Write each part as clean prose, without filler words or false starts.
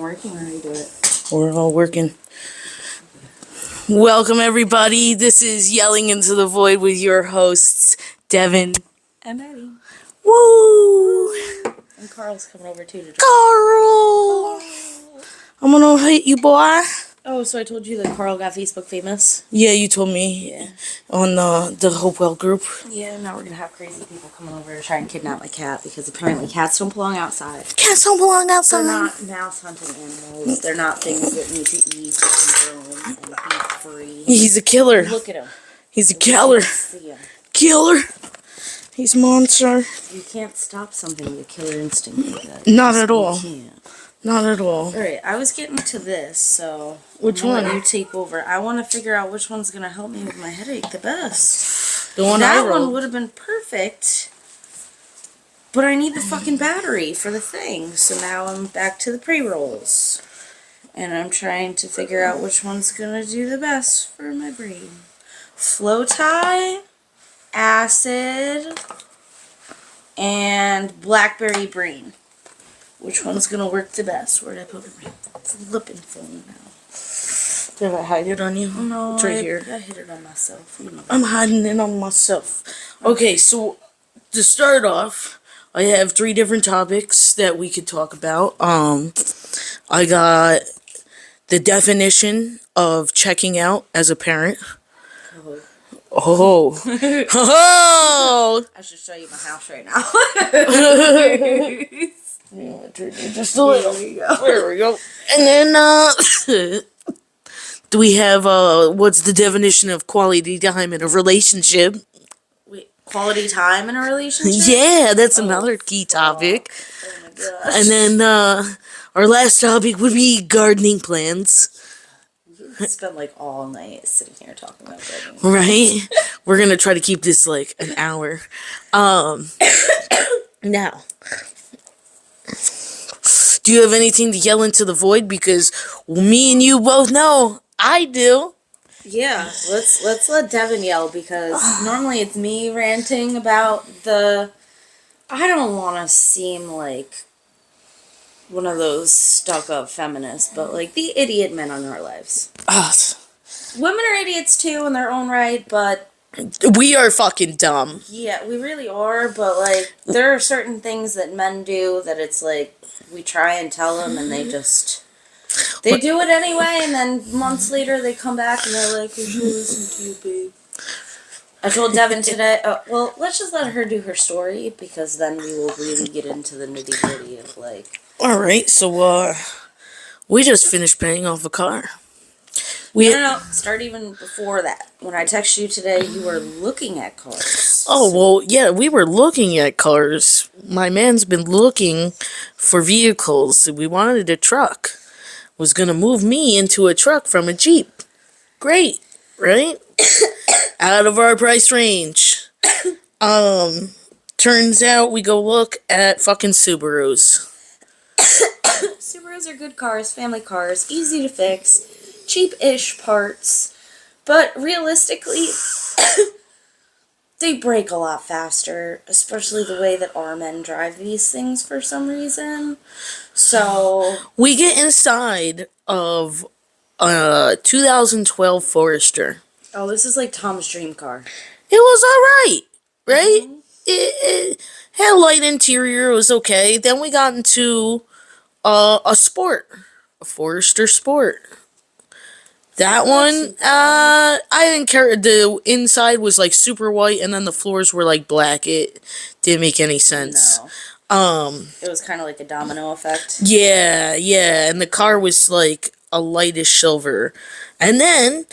Working or how do you do it? We're all working. Welcome, everybody. This is Yelling Into the Void with your hosts, Devon And Eddie. Woo! And Carl's coming over too to Carl! I'm gonna hit you, boy. Oh, so I told you that Carl got Facebook famous? Yeah, you told me. Yeah. On the Hopewell group. Yeah, now we're gonna have crazy people coming over to try and kidnap my cat because apparently cats don't belong outside. Cats don't belong outside. They're not mouse hunting animals. They're not things that need to eat and roam and be free. He's a killer. Look at him. He's a killer. See him. Killer. He's a monster. You can't stop something with a killer instinct like that. Not at all. You can't. Not at all. Alright, I was getting to this, so... Which one? You take over. I want to figure out which one's going to help me with my headache the best. The one that I rolled. one would have been perfect, but I need the fucking battery for the thing, so now I'm back to the pre-rolls. And I'm trying to figure out which one's going to do the best for my brain. Flow tie, acid, and blackberry brain. Which one's gonna work the best? Where did I put my flipping phone now? Did I hide it on you? No, it's right here. I hid it on myself. You know. I'm hiding it on myself. Okay, so to start off, I have 3 different topics that we could talk about. I got the definition of checking out as a parent. Oh. Oh. I should show you my house right now. Just a little. There you go. There we go. And then, do we have, what's the definition of quality time in a relationship? Wait, quality time in a relationship? Yeah, that's another key topic. Oh my gosh. And then, our last topic would be gardening plans. We spent like all night sitting here talking about gardening. Right? We're gonna try to keep this like an hour. Now, do you have anything to yell into the void? Because me and you both know I do. Yeah, let's let Devon yell because normally it's me ranting about the... I don't want to seem like one of those stuck-up feminists, but like the idiot men in our lives. Women are idiots too in their own right, but... We are fucking dumb. Yeah, we really are, but like there are certain things that men do that it's like we try and tell them and they just... They do it anyway, and then months later they come back and they're like, I should listen to you, babe. I told Devon today, well, let's just let her do her story, because then we will really get into the nitty-gritty of, like... Alright, so, we just finished paying off a car. No, start even before that. When I texted you today, you were looking at cars. Oh, well, yeah, we were looking at cars. My man's been looking for vehicles. We wanted a truck. Was gonna move me into a truck from a Jeep. Great, right? Out of our price range. Turns out we go look at fucking Subarus. Subarus are good cars, family cars, easy to fix, cheap-ish parts, but realistically, they break a lot faster, especially the way that our men drive these things for some reason. So... We get inside of a 2012 Forester. Oh, this is like Tom's dream car. It was alright, right? Mm-hmm. It had a light interior, it was okay. Then we got into a Sport. A Forester Sport. That one, I didn't care. The inside was like super white and then the floors were like black. It didn't make any sense. No. It was kind of like a domino effect. Yeah, and the car was like a lightish silver. And then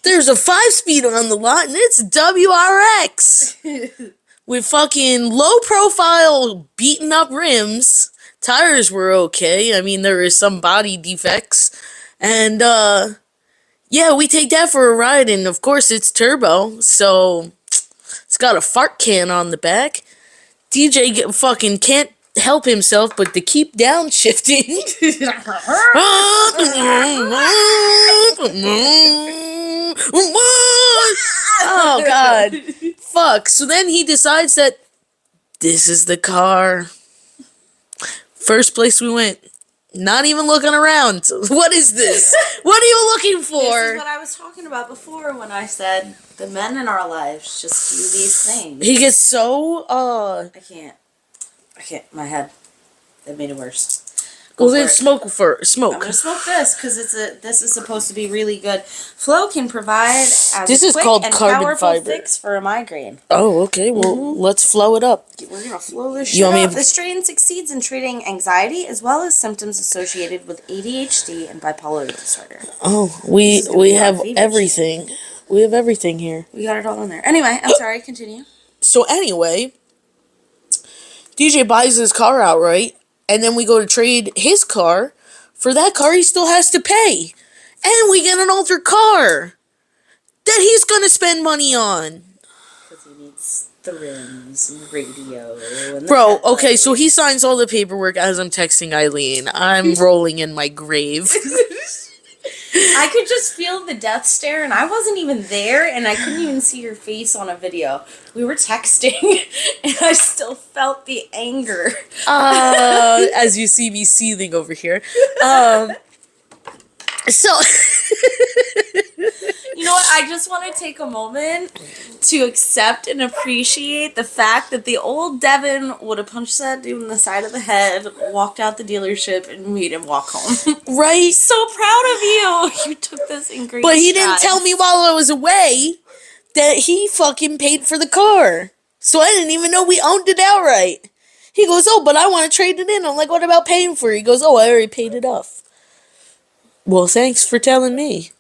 there's a 5-speed on the lot and it's WRX with fucking low profile beaten up rims. Tires were okay. I mean, there were some body defects. And yeah, we take that for a ride and of course it's turbo. So it's got a fart can on the back. DJ fucking can't help himself but to keep downshifting. Oh, God. Fuck. So then he decides that this is the car. First place we went. Not even looking around. What is this? What are you looking for? This is what I was talking about before when I said the men in our lives just do these things. He gets so, I can't. My head. That made it worse. Well, then smoke first. Smoke. I'm gonna smoke this because this is supposed to be really good. Flo can provide this is quick called and carbon powerful fiber fix for a migraine. Oh, okay. Well, let's flow it up. We're gonna flow this shit up. This strain succeeds in treating anxiety as well as symptoms associated with ADHD and bipolar disorder. Oh, we have everything. We have everything here. We got it all in there. Anyway, I'm sorry. Continue. So anyway, DJ buys his car outright. And then we go to trade his car. For that car, he still has to pay. And we get an older car that he's going to spend money on. Because he needs the rims and the radio. And the Bro, okay, so he signs all the paperwork as I'm texting Eileen. I'm rolling in my grave. I could just feel the death stare, and I wasn't even there, and I couldn't even see your face on a video. We were texting, and I still felt the anger. As you see me seething over here. So, you know what? I just want to take a moment to accept and appreciate the fact that the old Devon would have punched that dude in the side of the head, walked out the dealership, and made him walk home. Right? So proud of you. You took this in great But he strides. didn't tell me while I was away that he fucking paid for the car. So I didn't even know we owned it outright. He goes, oh, but I want to trade it in. I'm like, what about paying for it? He goes, oh, I already paid it off. Well, thanks for telling me.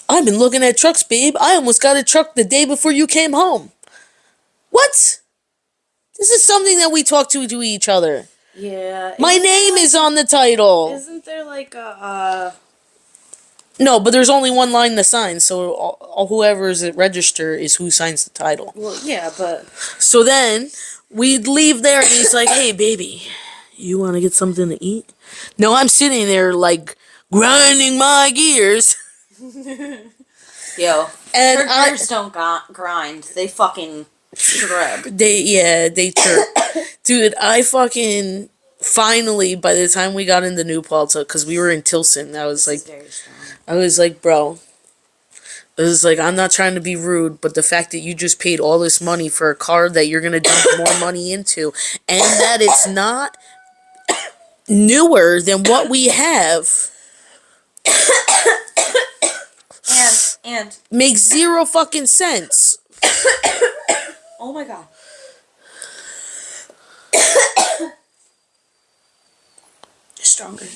I've been looking at trucks, babe. I almost got a truck the day before you came home. What? This is something that we talk to each other. Yeah. My name is on the title. Isn't there like a... No, but there's only one line to sign, so whoever is at register is who signs the title. Well, yeah, but... So then, we leave there, and he's like, hey, baby, you want to get something to eat? No, I'm sitting there, like, grinding my gears. Yo, and truckers don't grind. They fucking shrub. They chirp. Dude, I fucking... Finally, by the time we got into New Paltza, because we were in Tilson, I was like, bro, I'm not trying to be rude, but the fact that you just paid all this money for a car that you're going to dump more money into, and that it's not newer than what we have, and makes zero fucking sense. Oh my god. Stronger.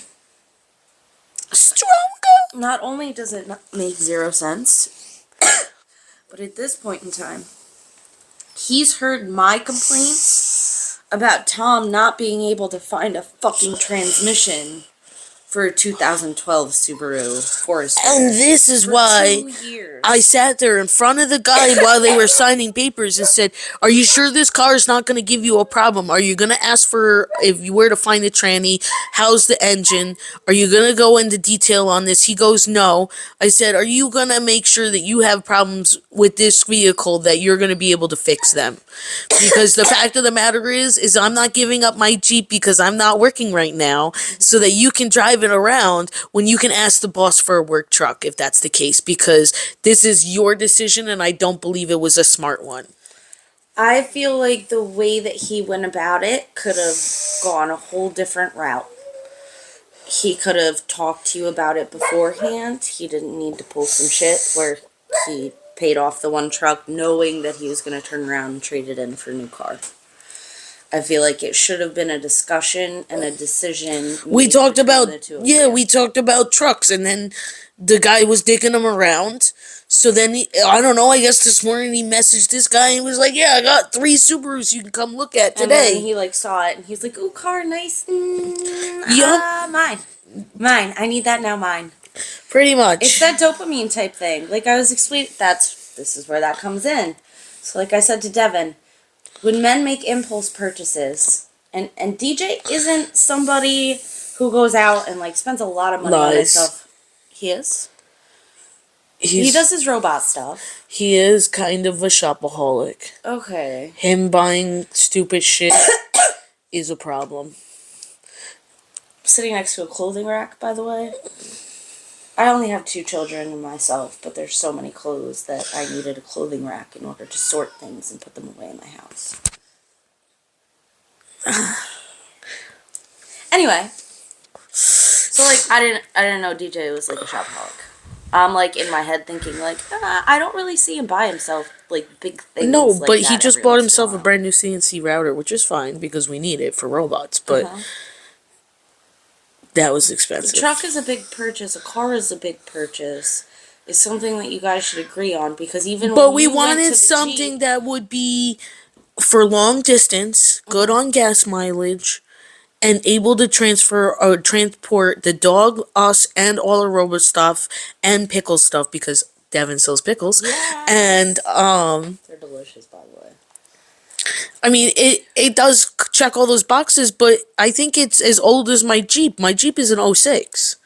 Not only does it not make zero sense, but at this point in time, he's heard my complaints about Tom not being able to find a fucking transmission for a 2012 Subaru Forester. And this is why 2 years. I sat there in front of the guy while they were signing papers and said, are you sure this car is not going to give you a problem? Are you going to ask for if you were to find a tranny? How's the engine? Are you going to go into detail on this? He goes, no. I said, are you going to make sure that you have problems with this vehicle that you're going to be able to fix them? Because the fact of the matter is I'm not giving up my Jeep because I'm not working right now so that you can drive it around when you can ask the boss for a work truck if that's the case, because this is your decision and I don't believe it was a smart one. I feel like the way that he went about it could have gone a whole different route. He could have talked to you about it beforehand. He didn't need to pull some shit where he paid off the one truck knowing that he was going to turn around and trade it in for a new car. I feel like it should have been a discussion and a decision. We talked about, we talked about trucks, and then the guy was digging him around. So then, I don't know, I guess this morning he messaged this guy and was like, yeah, I got 3 Subarus you can come look at today. And then he, like, saw it, and he's like, ooh, car, nice. Yup. Mine. I need that now, mine. Pretty much. It's that dopamine type thing. Like I was explaining, this is where that comes in. So like I said to Devon, when men make impulse purchases, and DJ isn't somebody who goes out and like spends a lot of money on himself. He is? He does his robot stuff. He is kind of a shopaholic. Okay. Him buying stupid shit is a problem. sitting next to a clothing rack, by the way. I only have 2 children and myself, but there's so many clothes that I needed a clothing rack in order to sort things and put them away in my house. Anyway, so like I didn't know DJ was like a shopaholic. I'm like in my head thinking like I don't really see him buy himself like big things. No, like but that he just every bought once in himself a while. brand new CNC router, which is fine because we need it for robots. But that was The expensive. truck is a big purchase. A car is a big purchase. It's something that you guys should agree on because even But when we you went to wanted the something Jeep, that would be for long distance, good on gas mileage, and able to transfer or transport the dog, us, and all our robot stuff and pickle stuff because Devon sells pickles. Yes. And they're delicious, by the way. I mean it does check all those boxes, but I think it's as old as my Jeep. My Jeep is an 06.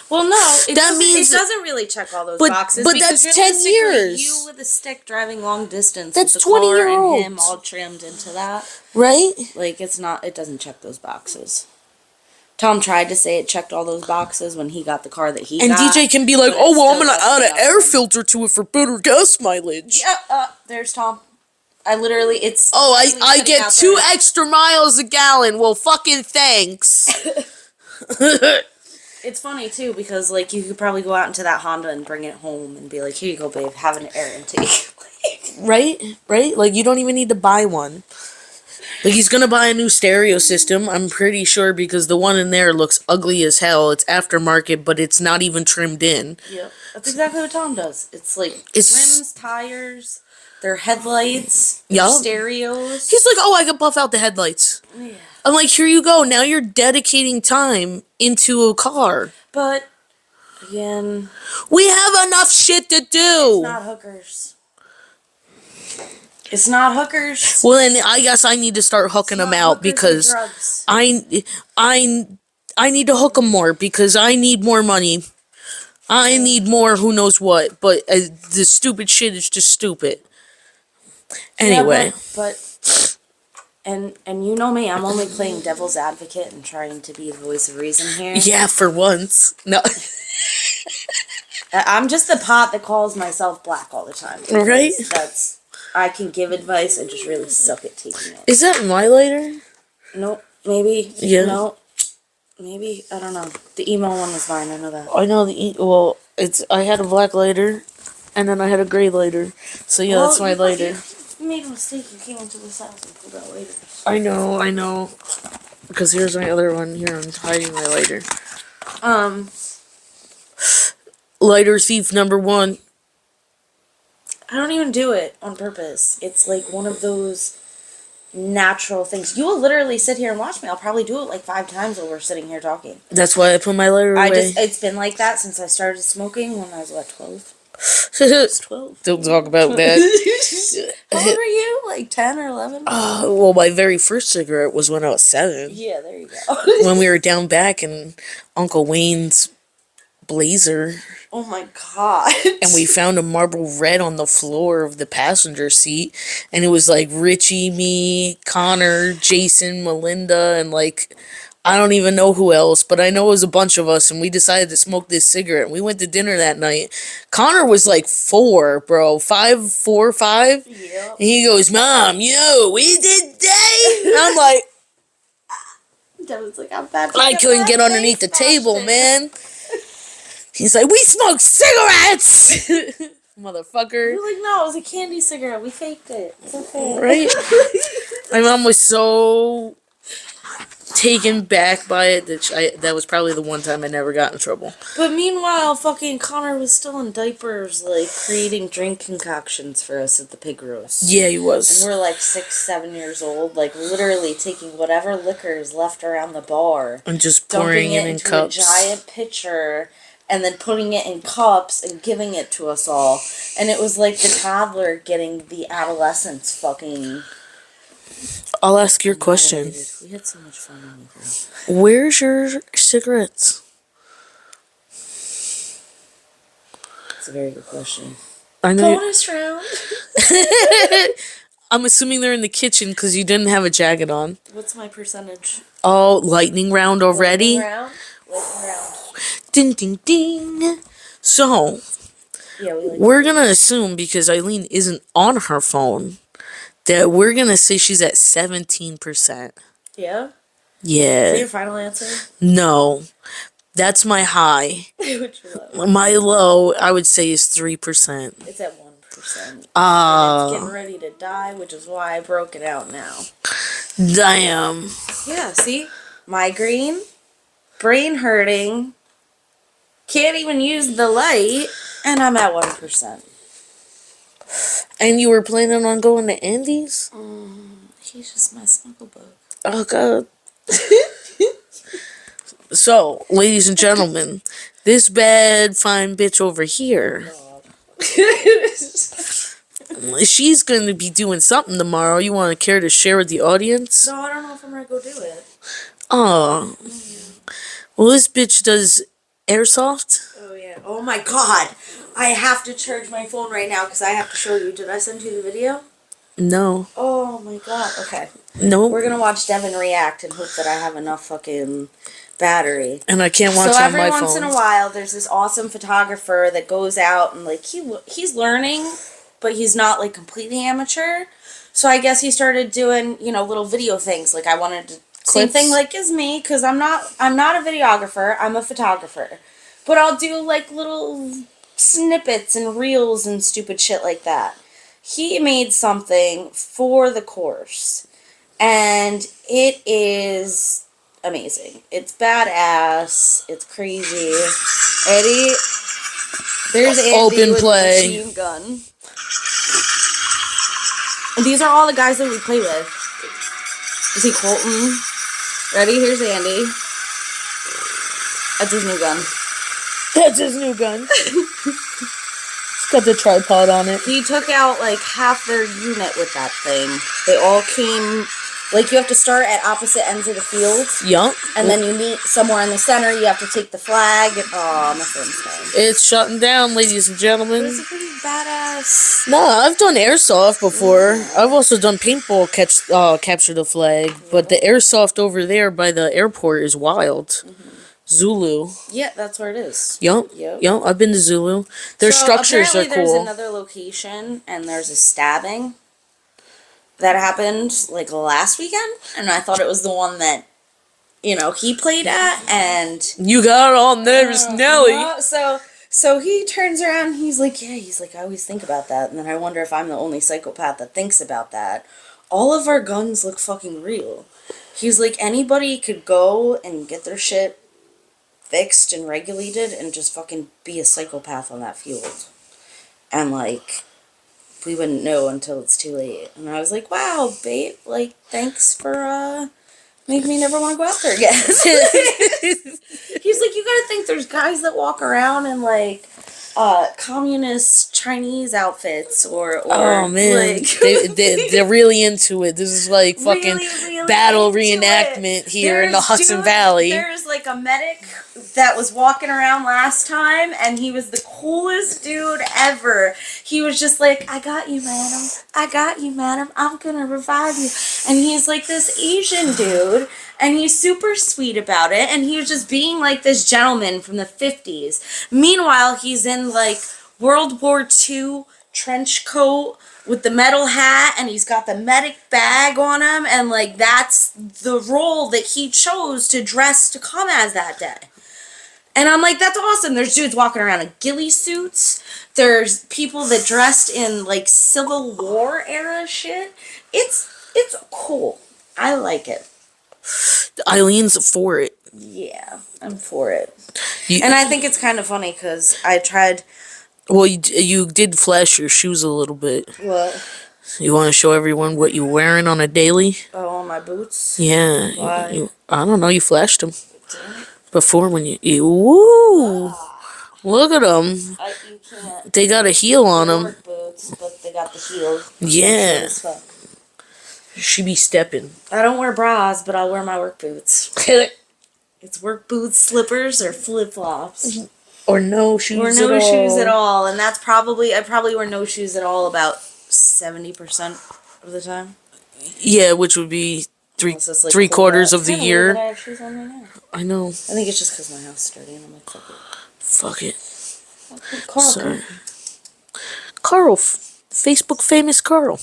Well, no, it means doesn't really check all those but- boxes. but because that's 10 realistically, years. You with a stick driving long distance. That's with the car 20-year-olds. and him all trimmed into that. Right? Like it's not. It doesn't check those boxes. Tom tried to say it checked all those boxes when he got the car that he got. And DJ can be like, but oh, it well, I'm still going to doesn't add an air nothing. filter to it for better gas mileage. Yeah, there's Tom. I literally, it's. Oh, literally I sitting get out 2 there. extra miles a gallon. Well, fucking thanks. It's funny, too, because, like, you could probably go out into that Honda and bring it home and be like, here you go, babe, have an air intake. Right? Like, you don't even need to buy one. Like, he's gonna buy a new stereo system, I'm pretty sure, because the one in there looks ugly as hell. It's aftermarket, but it's not even trimmed in. Yep. That's exactly what Tom does. It's like rims, tires, their headlights, their Yup. stereos. He's like, oh, I can buff out the headlights. Yeah. I'm like, here you go. Now you're dedicating time into a car. But, again, We have enough shit to do. it's not hookers. It's not hookers. Well, then I guess I need to start hooking them out because I need to hook them more because I need more money. I need more who knows what, but the stupid shit is just stupid. Anyway. Yeah, but and you know me, I'm only playing devil's advocate and trying to be the voice of reason here. Yeah, for once. No. I'm just the pot that calls myself black all the time. Right? I can give advice and just really suck at taking it. Is that my lighter? Nope. Maybe. Yeah. No. Maybe. I don't know. The emo one was mine. I know that. I know I had a black lighter and then I had a gray lighter. So yeah, that's my lighter. You made a mistake. You came into this house and pulled out later. I know. Because here's my other one. Here, I'm hiding my lighter. Lighter thief number 1. I don't even do it on purpose. It's like one of those natural things. You will literally sit here and watch me. I'll probably do it like 5 times while we're sitting here talking. That's why I put my lighter away. It's been like that since I started smoking when I was, 12? I was 12. Don't talk about that. How old were you? Like 10 or 11? Well, my very first cigarette was when I was 7. Yeah, there you go. When we were down back in Uncle Wayne's Blazer. Oh my god. And we found a Marlboro Red on the floor of the passenger seat. And it was like Richie, me, Connor, Jason, Melinda, and like, I don't even know who else, but I know it was a bunch of us. And we decided to smoke this cigarette. We went to dinner that night. Connor was like 4, bro. 4 or 5. Yep. And he goes, Mom, we did day. And I'm like, Devin's like, I'm bad. I couldn't get underneath the table, man. He's like, we smoke cigarettes! Motherfucker. You're like, no, it was a candy cigarette. We faked it. It's okay. Right? My mom was so taken back by it that was probably the one time I never got in trouble. But meanwhile, fucking Connor was still in diapers, like, creating drink concoctions for us at the pig roast. Yeah, he was. And we're like 6, 7 years old, like, literally taking whatever liquor is left around the bar. And just pouring it in cups. A giant pitcher. And then putting it in cups and giving it to us all. And it was like the toddler getting the adolescence fucking... I'll ask your question. We had so much fun when we grew up. Where's your cigarettes? It's a very good question. I know. Bonus round. I'm assuming they're in the kitchen because you didn't have a jacket on. What's my percentage? Oh, lightning round already? Lightning round. Ding, ding, ding. So, Yeah, we're going to assume, because Eileen isn't on her phone, that we're going to say she's at 17%. Yeah? Is that Yeah. your final answer? No. That's my high. What's your low? My low, I would say, is 3%. It's at 1%. And it's Ah, getting ready to die, which is why I broke it out now. damn. Yeah, see? Migraine, brain hurting, can't even use the light, and I'm at 1%. And you were planning on going to Andy's? He's just my snuggle bug. Oh, God. So, ladies and gentlemen, this bad, fine bitch over here, she's going to be doing something tomorrow. You want to care to share with the audience? No, I don't know if I'm going to go do it. Oh. Well, this bitch does airsoft. Oh, yeah. Oh, my God. I have to charge my phone right now because I have to show you. Did I send you the video? No. Oh, my God. Okay. Nope. We're going to watch Devon react and hope that I have enough fucking battery. And I can't watch So on my every phone. once in a while, there's this awesome photographer that goes out and, like, he's learning, but he's not, like, completely amateur. So I guess he started doing, you know, little video things. Like, I wanted to... Same thing like as me, because I'm not a videographer, I'm a photographer. But I'll do, like, little snippets and reels and stupid shit like that. He made something for the course, and it is amazing. It's badass. It's crazy. Eddie, there's Andy Open with play. a machine gun. And these are all the guys that we play with. Is he Colton? Ready? Here's Andy. That's his new gun. That's his new gun. It's got the tripod on it. He took out like half their unit with that thing. They all came, like you have to start at opposite ends of the field. Yup. And then you meet somewhere in the center. You have to take the flag. And, oh, my phone's dying. It's shutting down, ladies and gentlemen. It's a pretty badass. No, I've done airsoft before. Yeah. I've also done paintball capture the flag. Yeah. But the airsoft over there by the airport is wild. Mm-hmm. Zulu. Yeah, that's where it is. Yup. I've been to Zulu. Their structures are cool. There's another location, and there's a stabbing that happened like last weekend, and I thought it was the one that, you know, he played at, and you got all nervous, Nelly. So he turns around, and he's like, I always think about that, and then I wonder if I'm the only psychopath that thinks about that. All of our guns look fucking real. He's like, anybody could go and get their shit fixed and regulated and just fucking be a psychopath on that field. And, like, we wouldn't know until it's too late. And I was like, wow, babe, like, thanks for, making me never want to go out there again. He's like, you gotta think there's guys that walk around in, like, communist Chinese outfits or oh man, like, they're really into it. This is like fucking really battle reenactment here in the Hudson Valley. There's like a medic that was walking around last time, and he was the coolest dude ever. He was just like, I got you, madam. I got you, madam. I'm gonna revive you. And he's like this Asian dude, and he's super sweet about it, and he was just being like this gentleman from the 50s. Meanwhile, he's in like World War II trench coat with the metal hat, and he's got the medic bag on him, and like that's the role that he chose to dress to come as that day. And I'm like, that's awesome. There's dudes walking around in ghillie suits. There's people that dressed in like Civil War era shit. It's cool. I like it. Eileen's for it. Yeah, I'm for it. And I think it's kind of funny because I tried... Well, you did flash your shoes a little bit. What? You want to show everyone what you're wearing on a daily? Oh, on my boots? Yeah. Why? I don't know. You flashed them. Before when you woo! Look at them. You can't. They got a heel on them. Work boots, but they got the heel. Yeah. She be stepping. I don't wear bras, but I'll wear my work boots. It's work boots, slippers, or flip flops. Or no shoes at all. Shoes at all. And that's probably, I probably wear no shoes at all about 70% of the time. Yeah, which would be Unless it's, like, 3/4 of it's the kinda weird year. that I have shoes on right now. I know. I think it's just because my house is dirty and I'm like, fuck it. Fuck it. Carl, Sorry. Carl. Facebook famous Carl.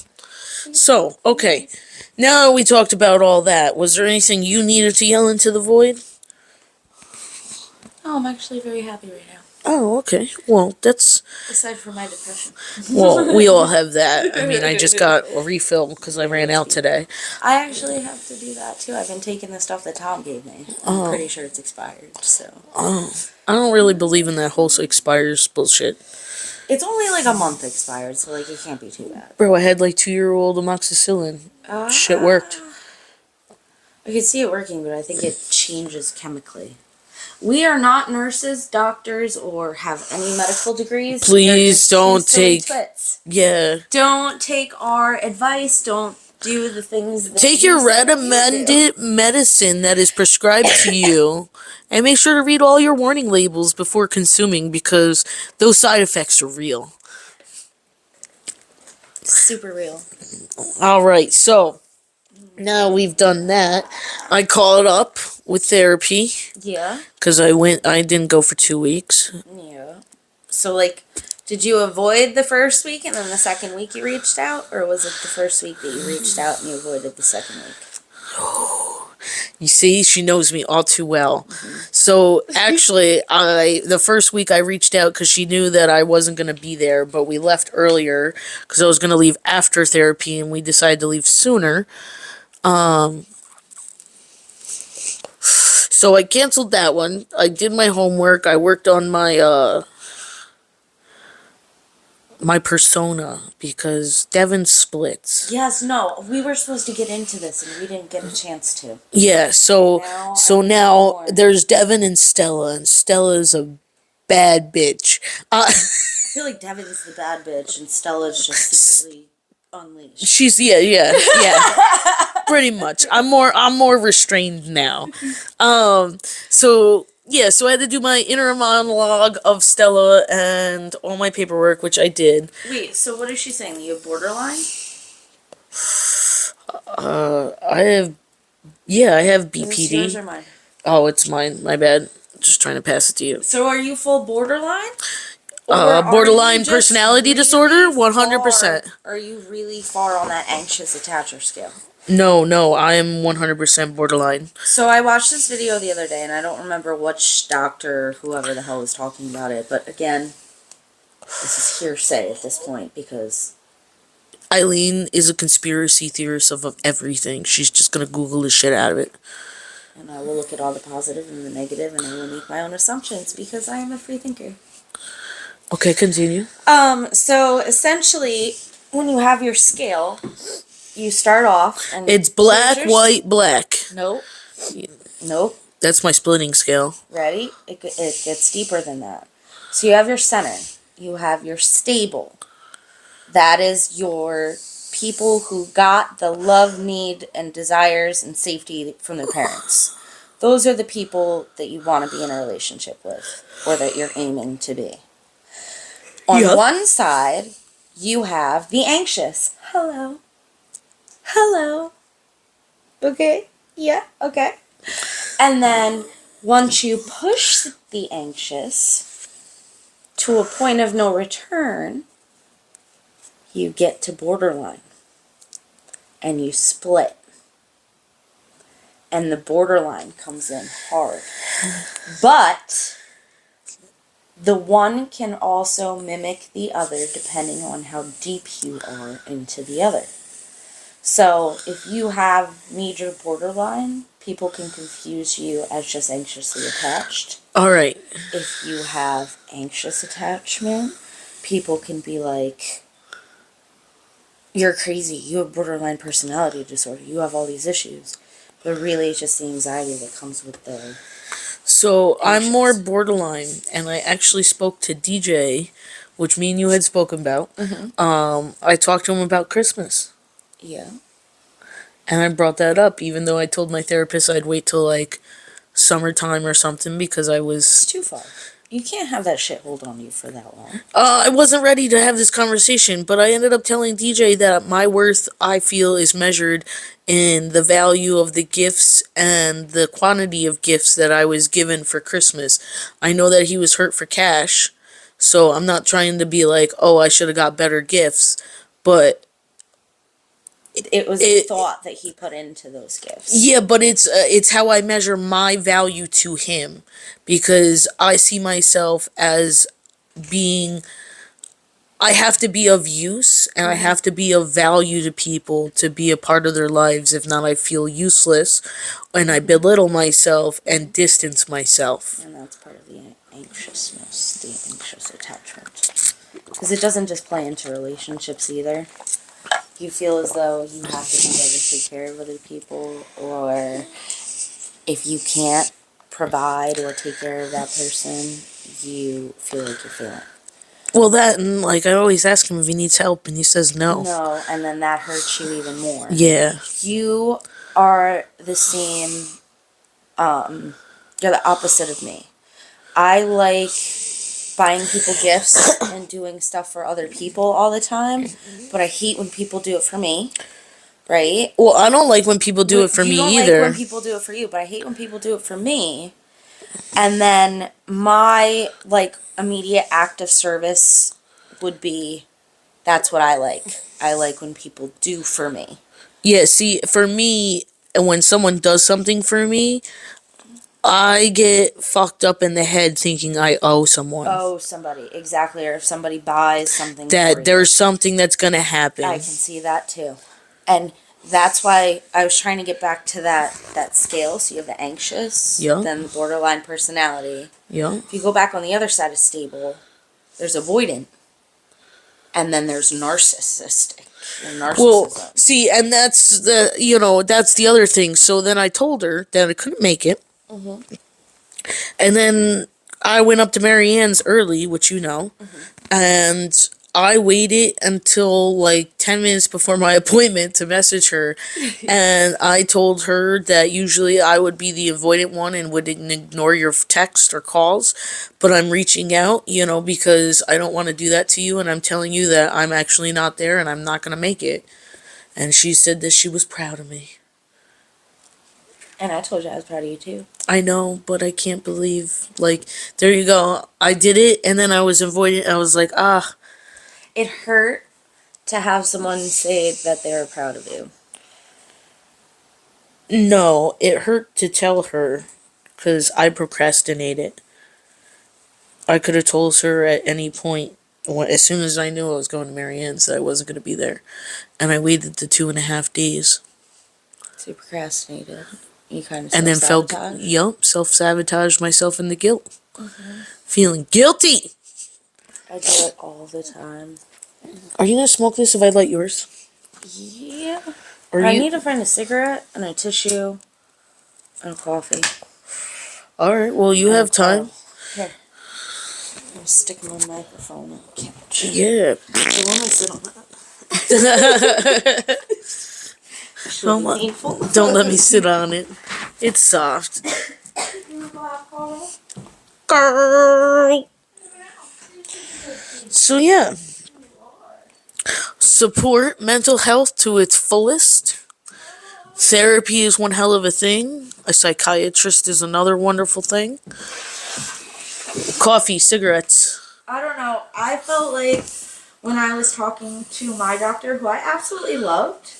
So, okay. Now we talked about all that. Was there anything you needed to yell into the void? Oh, I'm actually very happy right now. Oh, okay. Well, that's... Aside from my depression. Well, we all have that. I mean, I just got a refill because I ran out today. I actually have to do that too. I've been taking the stuff that Tom gave me. I'm pretty sure it's expired, so. Oh. I don't really believe in that whole expires bullshit. It's only like a month expired, so like it can't be too bad. Bro, I had like 2-year-old amoxicillin. Shit worked. I could see it working, but I think it changes chemically. We are not nurses, doctors, or have any medical degrees. Please don't take... Twits. Yeah. Don't take our advice. Don't do the things that take your recommended medicine that is prescribed to you, and make sure to read all your warning labels before consuming, because those side effects are real. Super real. Alright, so now we've done that. I caught up with therapy. Yeah. Because I didn't go for 2 weeks. Yeah. So, like, did you avoid the first week and then the second week you reached out? Or was it the first week that you reached out and you avoided the second week? You see, she knows me all too well. So, actually, the first week I reached out because she knew that I wasn't going to be there, but we left earlier because I was going to leave after therapy, and we decided to leave sooner. So I canceled that one. I did my homework. I worked on my my persona because Devon splits. Yes, no, we were supposed to get into this and we didn't get a chance to. Yeah, so now there's Devon and Stella's a bad bitch. I feel like Devon's the bad bitch and Stella's just secretly unleashed. She's yeah. Pretty much. I'm more restrained now. So I had to do my inner monologue of Stella and all my paperwork, which I did. Wait, so what is she saying? You have borderline? I have BPD. Is this yours or mine? Oh, it's mine. My bad. Just trying to pass it to you. So are you full borderline? Borderline personality disorder, 100%. Are you really far on that anxious attacher scale? No, I am 100% borderline. So I watched this video the other day, and I don't remember which doctor, whoever the hell was talking about it, but again, this is hearsay at this point, because Eileen is a conspiracy theorist of everything. She's just gonna Google the shit out of it. And I will look at all the positive and the negative, and I will make my own assumptions, because I am a free thinker. Okay, continue. So essentially, when you have your scale, you start off and it's black, white, black. Nope. Nope. That's my splitting scale. Ready? It gets deeper than that. So you have your center. You have your stable. That is your people who got the love, need, and desires and safety from their parents. Those are the people that you want to be in a relationship with, or that you're aiming to be. On one side, you have the anxious. Hello. Okay. Yeah. Okay. And then once you push the anxious to a point of no return, you get to borderline. And you split. And the borderline comes in hard. But the one can also mimic the other depending on how deep you are into the other. So if you have major borderline, people can confuse you as just anxiously attached. All right. If you have anxious attachment, people can be like, you're crazy, you have borderline personality disorder, you have all these issues. But really it's just the anxiety that comes with the... So I'm more borderline, and I actually spoke to DJ, which me and you had spoken about. Mm-hmm. I talked to him about Christmas. Yeah. And I brought that up, even though I told my therapist I'd wait till, like, summertime or something, because I was... It's too far. You can't have that shit hold on you for that long. I wasn't ready to have this conversation, but I ended up telling DJ that my worth, I feel, is measured in the value of the gifts and the quantity of gifts that I was given for Christmas. I know that he was hurt for cash, so I'm not trying to be like, oh, I should have got better gifts, but It was the thought that he put into those gifts. yeah, but it's how I measure my value to him, because I see myself as being, I have to be of use and I have to be of value to people to be a part of their lives. If not, I feel useless and I belittle myself and distance myself. And that's part of the anxiousness, the anxious attachment. Because it doesn't just play into relationships either. You feel as though you have to be there to take care of other people, or if you can't provide or take care of that person, you feel like you're failing. Well, that, and like I always ask him if he needs help and he says no. No, and then that hurts you even more. Yeah. You are the same, you're the opposite of me. I like buying people gifts and doing stuff for other people all the time, but I hate when people do it for me, right? Well, I don't like when people do it for me either. You don't like when people do it for you, but I hate when people do it for me. And then my, like, immediate act of service would be, that's what I like. I like when people do for me. Yeah, see, for me, when someone does something for me, I get fucked up in the head thinking I owe someone. Oh, somebody, exactly. Or if somebody buys something that for you. There's something that's gonna happen. I can see that too. And that's why I was trying to get back to that scale. So you have the anxious, then the borderline personality. Yeah. If you go back on the other side of stable, there's avoidant. And then there's narcissistic. Well, see, and that's that's the other thing. So then I told her that I couldn't make it. Mm-hmm. And then I went up to Marianne's early, which and I waited until like 10 minutes before my appointment to message her. And I told her that usually I would be the avoidant one and would ignore your text or calls. But I'm reaching out, because I don't want to do that to you. And I'm telling you that I'm actually not there and I'm not going to make it. And she said that she was proud of me. And I told you I was proud of you too. I know, but I can't believe, there you go. I did it, and then I was avoiding. I was like, ah. It hurt to have someone say that they were proud of you. No, it hurt to tell her, because I procrastinated. I could have told her at any point, as soon as I knew I was going to Marianne's, that I wasn't going to be there. And I waited the 2.5 days. So you procrastinated. You kind of self-sabotaged myself in the guilt. Mm-hmm. Feeling guilty. I do it all the time. Are you going to smoke this if I light yours? Yeah. I need to find a cigarette and a tissue and a coffee. Alright, well, you have time. Here. I'm going to stick my microphone on the couch. Yeah. So when I sit on that. Don't let me sit on it. It's soft. Girl. So yeah. Support mental health to its fullest. Therapy is one hell of a thing. A psychiatrist is another wonderful thing. Coffee, cigarettes. I don't know. I felt like when I was talking to my doctor, who I absolutely loved,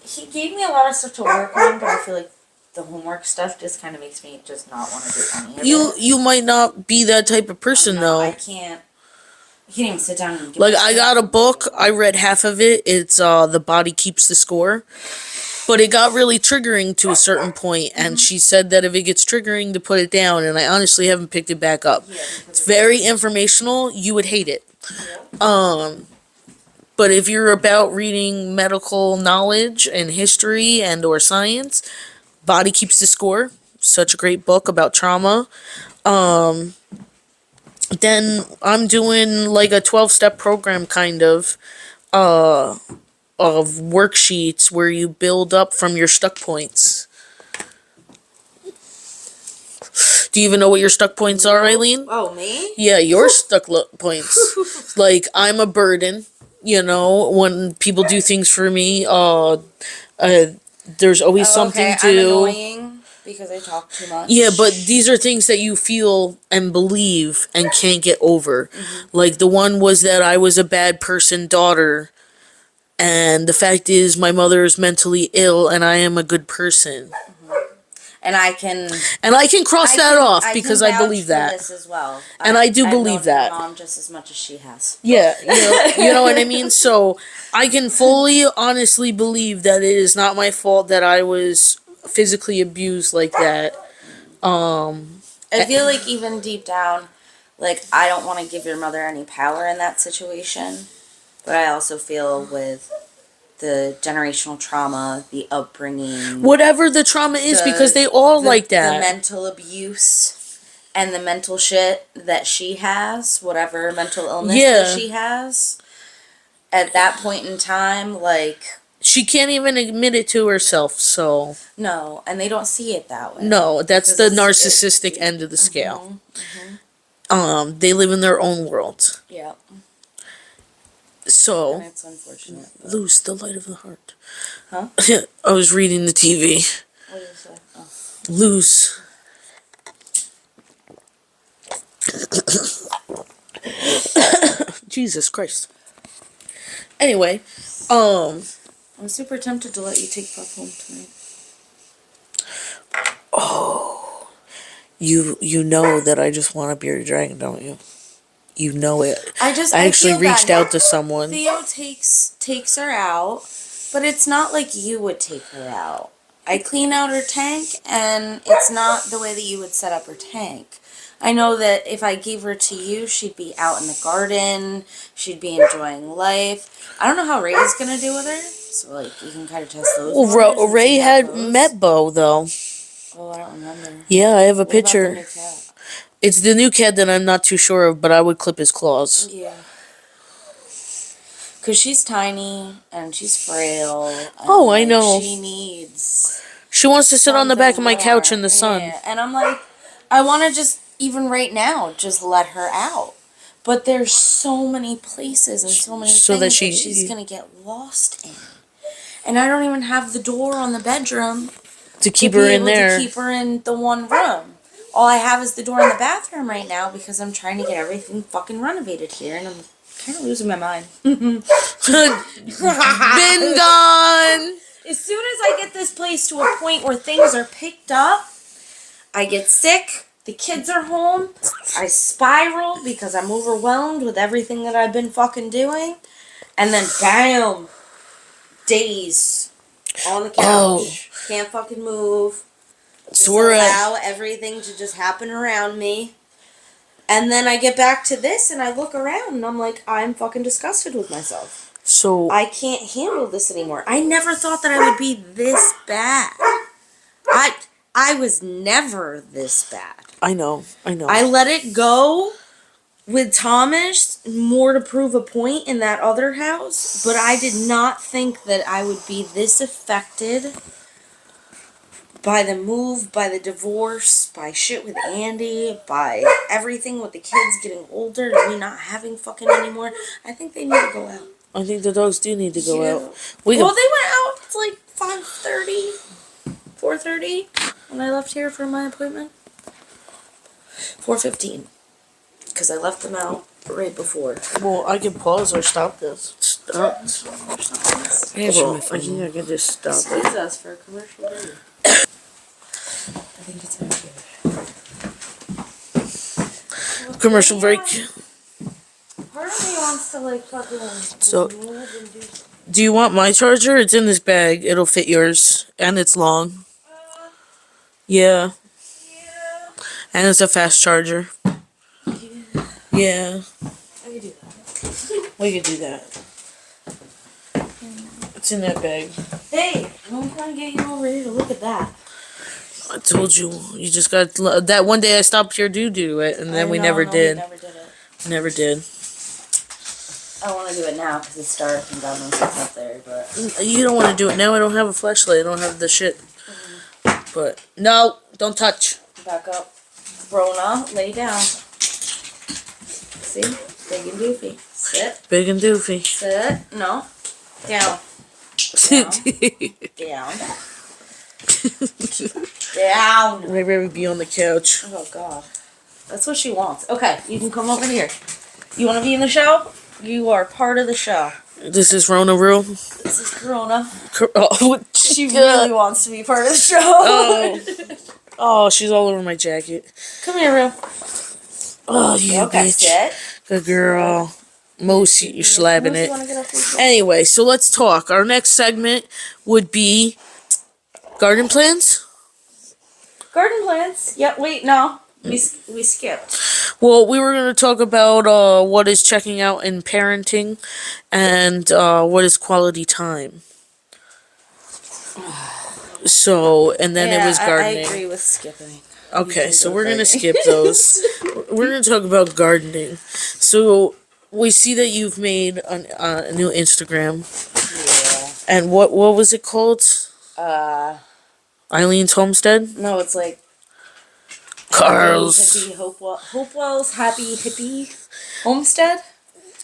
he gave me a lot of stuff to work on, but I feel like the homework stuff just kind of makes me just not want to do any of it. You might not be that type of person, though. I can't even sit down and give I got a book. I read half of it. It's The Body Keeps the Score. But it got really triggering to a certain point, and she said that if it gets triggering, to put it down, and I honestly haven't picked it back up. Yeah, it's very informational. You would hate it. Yeah. But if you're about reading medical knowledge and history and or science, Body Keeps the Score. Such a great book about trauma. Then I'm doing like a 12-step program kind of worksheets where you build up from your stuck points. Do you even know what your stuck points are, Eileen? Oh, me? Yeah, your stuck points. Like, I'm a burden. You know, when people do things for me, there's always something to. I'm annoying because I talk too much. Yeah, but these are things that you feel and believe and can't get over. Like, the one was that I was a bad person daughter. And the fact is, my mother is mentally ill, and I am a good person. And I can cross that off because I believe that. This as well. And I do believe that. My mom just as much as she has. Yeah, you know what I mean? So I can fully, honestly believe that it is not my fault that I was physically abused like that. I feel like even deep down, like, I don't want to give your mother any power in that situation. But I also feel with the generational trauma, the upbringing. Whatever the trauma is, because they all like that. The mental abuse and the mental shit that she has, whatever mental illness that she has, at that point in time, like... She can't even admit it to herself, so... No, and they don't see it that way. No, that's the narcissistic end of the scale. They live in their own world. Yeah. So, and it's unfortunate. Lose the light of the heart. Huh? I was reading the TV. What did you say? Oh. Lose. Jesus Christ. Anyway, I'm super tempted to let you take Puff home tonight. Oh. You know that I just want a bearded dragon, don't you? You know it. I actually reached out to someone. Theo takes her out, but it's not like you would take her out. I clean out her tank, and it's not the way that you would set up her tank. I know that if I gave her to you, she'd be out in the garden. She'd be enjoying life. I don't know how Ray's gonna do with her, so like you can kind of test those. Well, Ray had met Bo though. Oh, I don't remember. Yeah, I have a picture. About the new cat? It's the new cat that I'm not too sure of, but I would clip his claws. Yeah. Because she's tiny, and she's frail. And oh, I know. She needs... She wants to sit on the back of my couch in the sun. Yeah. And I'm like, I want to just, even right now, just let her out. But there's so many places and so many things that she's going to get lost in. And I don't even have the door on the bedroom to keep her in there. To keep her in the one room. All I have is the door in the bathroom right now because I'm trying to get everything fucking renovated here, and I'm kind of losing my mind. Been gone! As soon as I get this place to a point where things are picked up, I get sick, the kids are home, I spiral because I'm overwhelmed with everything that I've been fucking doing, and then bam! Days on the couch. Can't fucking move. Just allow everything to just happen around me. And then I get back to this and I look around and I'm like, I'm fucking disgusted with myself. So I can't handle this anymore. I never thought that I would be this bad. I was never this bad. I know. I let it go with Thomas more to prove a point in that other house, but I did not think that I would be this affected by the move, by the divorce, by shit with Andy, by everything with the kids getting older and me not having fucking anymore. I think they need to go out. I think the dogs do need to go out. They went out at like 5:30, 4:30 when I left here for my appointment. 4:15. Because I left them out right before. Well, I can pause or stop this. Stop. I think I can just stop it. Excuse us for a commercial break. I think it's okay. Commercial break. Part of me wants to like fucking move and do. Do you want my charger? It's in this bag. It'll fit yours, and it's long. Yeah. And it's a fast charger. Yeah. I can do that. We could do that. It's in that bag. Hey, I'm trying to get you all ready to look at that. I told you. You just got... That one day I stopped your do it, and then we never did. We never did it. Never did. I want to do it now because it's dark and God knows what's up there, but... You don't want to do it now? I don't have a flashlight. I don't have the shit. But, no, don't touch. Back up. Rona, lay down. See? Big and doofy. Sit. Big and doofy. Sit. No. Down. Down. Down. My baby be on the couch. Oh, God. That's what she wants. Okay, you can come over here. You want to be in the show? You are part of the show. This is Rona Real. This is Corona. Oh, She really wants to be part of the show. Oh, she's all over my jacket. Come here, Real. Oh, you Okay, bitch. sit. Good girl. Moose, you're slapping Moose, it. you wanna get up here? Anyway, so let's talk. Our next segment would be garden plans. Garden plants. Yep. Wait. No. We skipped. Well, we were going to talk about what is checking out in parenting and what is quality time. So, and then it was gardening. I agree with skipping. Okay, so we're going to skip those. We're going to talk about gardening. So, we see that you've made a new Instagram. Yeah. And what was it called? Eileen's Homestead? No, it's like Carl's. Hopewell's Happy Hippie Homestead.